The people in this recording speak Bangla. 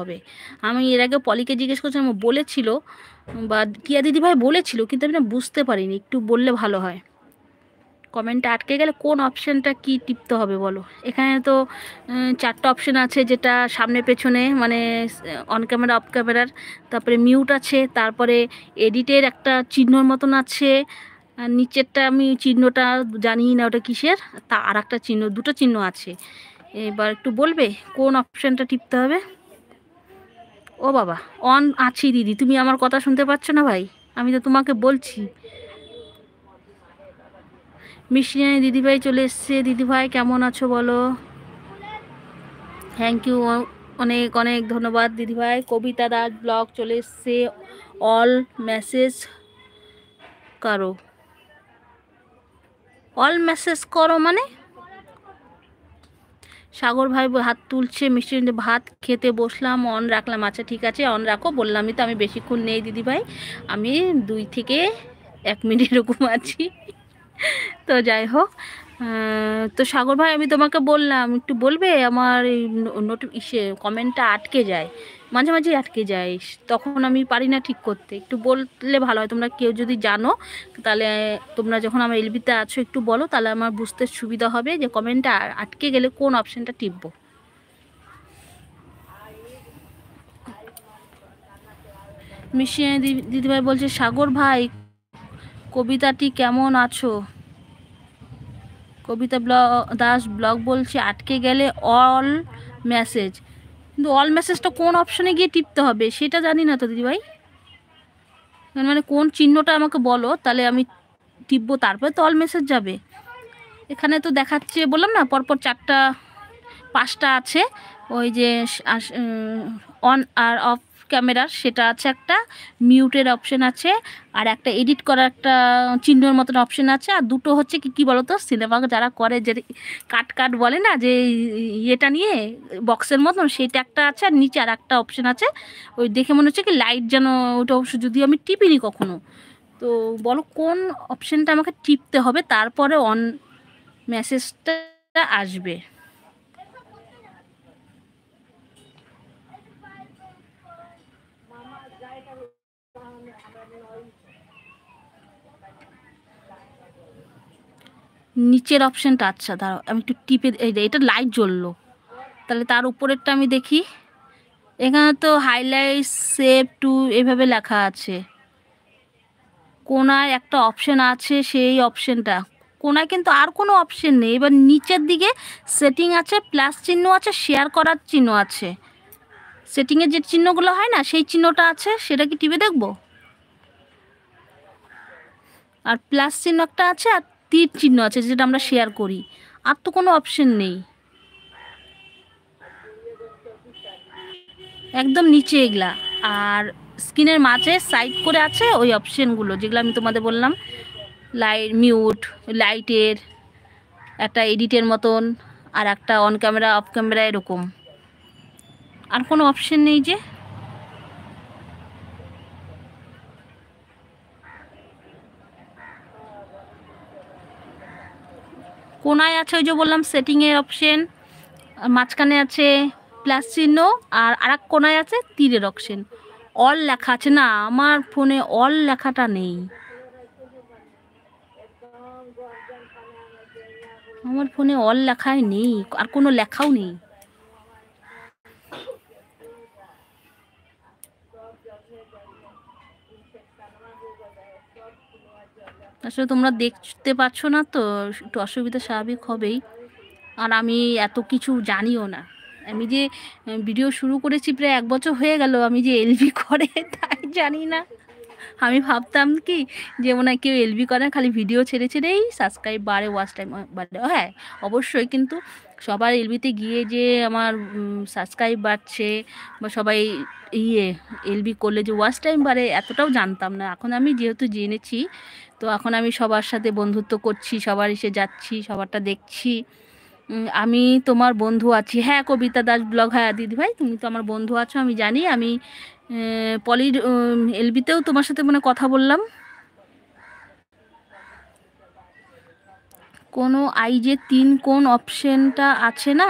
হবে। আমি এর আগে পলিকে জিজ্ঞেস করছিলাম, বলেছিল বা টিয়া দিদিভাই বলেছিল, কিন্তু আমি না বুঝতে পারিনি, একটু বললে ভালো হয়। কমেন্টটা আটকে গেলে কোন অপশানটা কি টিপতে হবে বলো। এখানে তো 4টা অপশান আছে, যেটা সামনে পেছনে মানে অন ক্যামেরা অফ ক্যামেরার, তারপরে মিউট আছে, তারপরে এডিটের একটা চিহ্নর মতন আছে, আর নিচেরটা আমি চিহ্নটা জানি না ওটা কিসের, তা আর একটা চিহ্ন, দুটো চিহ্ন আছে। এবার একটু বলবে কোন অপশানটা টিপতে হবে। ও বাবা, অন আছি দিদি, তুমি আমার কথা শুনতে পাচ্ছ না ভাই? আমি তো তোমাকে বলছি। মিষ্টিজানি দিদিভাই চলে এসছে। দিদিভাই কেমন আছো বলো। থ্যাংক ইউ, অনেক অনেক ধন্যবাদ দিদিভাই। কবিতা দাস ব্লগ চলে এসছে। অল মেসেজ করো, অল মেসেজ করো মানে? সাগর ভাই হাত তুলছে। মিষ্টি ভাত খেতে বসলাম, অন রাখলাম। আচ্ছা ঠিক আছে, অন রাখো, বললামই তো আমি বেশিক্ষণ নেই দিদিভাই, আমি 2 থেকে 1 মিনিট এরকম আছি। তো যাই হোক, তো সাগর ভাই আমি তোমাকে বললাম একটু বলবে, আমার এই কমেন্টটা আটকে যায়, মাঝে মাঝে আটকে যায়, তখন আমি পারি না ঠিক করতে। একটু বললে ভালো হয়, তোমরা কেউ যদি জানো তাহলে, তোমরা যখন আমার এলবিতে আছো একটু বলো, তাহলে আমার বুঝতে সুবিধা হবে যে কমেন্টটা আটকে গেলে কোন অপশানটা টিপবো। মিশিয়ে দিদিভাই বলছে, সাগর ভাই কবিতাটি কেমন আছো? কবিতা দাস ব্লগ বলছে আটকে গেলে অল মেসেজ, কিন্তু অল মেসেজটা কোন অপশনে গিয়ে টিপতে হবে সেটা জানি না তো দিদিভাই। মানে কোন চিহ্নটা আমাকে বলো, তাহলে আমি টিপবো, তারপরে তো অল মেসেজ যাবে। এখানে তো দেখাচ্ছে, বললাম না পরপর 5টা আছে, ওই যে অন আর অফ ক্যামেরার সেটা আছে একটা, মিউটের অপশন আছে, আর একটা এডিট করার একটা চিহ্নের মতন অপশন আছে, আর দুটো হচ্ছে কি কি বলো তো, সিনেমা যারা করে যে কাট কাট বলে না, যে ইয়েটা নিয়ে বক্সের মতন, সেইটা একটা আছে, আর নিচে আর একটা অপশন আছে, ওই দেখে মনে হচ্ছে কি লাইট যেন, ওটা অবশ্য যদিও আমি টিপিনি কখনো। তো বলো কোন অপশনটা আমাকে টিপতে হবে, তারপরে অন মেসেজটা আসবে। নিচের অপশানটা, আচ্ছা দাঁড়াও আমি একটু টিপে, এটা লাইট জ্বললো, তাহলে তার উপরেরটা আমি দেখি। এখানে তো হাইলাইট সেভ টু এভাবে লেখা আছে, কোনায় একটা অপশান আছে, সেই অপশানটা কোনায় কিন্তু আর কোনো অপশান নেই। এবার নিচের দিকে সেটিং আছে, প্লাস চিহ্ন আছে, শেয়ার করার চিহ্ন আছে, সেটিংয়ের যে চিহ্নগুলো হয় না সেই চিহ্নটা আছে, সেটা কি টিপে দেখবো? আর প্লাস চিহ্ন একটা আছে, আর তীর চিহ্ন আছে যেটা আমরা শেয়ার করি, আর তো কোনো অপশান নেই। একদম নিচে এগুলা, আর স্ক্রিনের মাঝে সাইড করে আছে ওই অপশানগুলো যেগুলো আমি তোমাদের বললাম, লাইট মিউট, লাইটের একটা এডিটের মতন, আর একটা অন ক্যামেরা অফ ক্যামেরা, এরকম আর কোনো অপশান নেই যে। কোনায় আছে ওই যে বললাম সেটিংয়ের অপশান, মাঝখানে আছে প্লাস চিহ্ন, আর আরেক কোনায় আছে তীরের অপশান, অল লেখা আছে না, আমার ফোনে অল লেখাটা নেই, আমার ফোনে অল লেখায় নেই, আর কোনো লেখাও নেই। আসলে তোমরা দেখতে পাচ্ছ না তো, একটু অসুবিধা স্বাভাবিক হবেই, আর আমি এত কিছু জানিও না। আমি যে ভিডিও শুরু করেছি প্রায় 1 বছর হয়ে গেল, আমি যে এলবি করে তাই জানি না। আমি ভাবতাম কি যে মনে হয় কেউ এলবি করে, খালি ভিডিও ছেড়ে ছেড়েই সাবস্ক্রাইব বাড়ে, ওয়াচ টাইম বাড়ে। হ্যাঁ অবশ্যই, কিন্তু সবার এলবিতে গিয়ে যে আমার সাবস্ক্রাইব বাড়ছে, বা সবাই এলবি করলে যে ওয়াচ টাইম বাড়ে, এতটাও জানতাম না। এখন আমি যেহেতু জেনেছি, তো এখন আমি সবার সাথে বন্ধুত্ব করছি, সবার এসে যাচ্ছি, সবারটা দেখছি। আমি তোমার বন্ধু আছি, হ্যাঁ কবিতা দাস ব্লগ, হ্যাঁ দিদিভাই তুমি তো আমার বন্ধু আছো, আমি জানি। আমি পলির এলবিতেও তোমার সাথে মানে কথা বললাম। কোনো আই যে 3 কোন অপশানটা আছে না,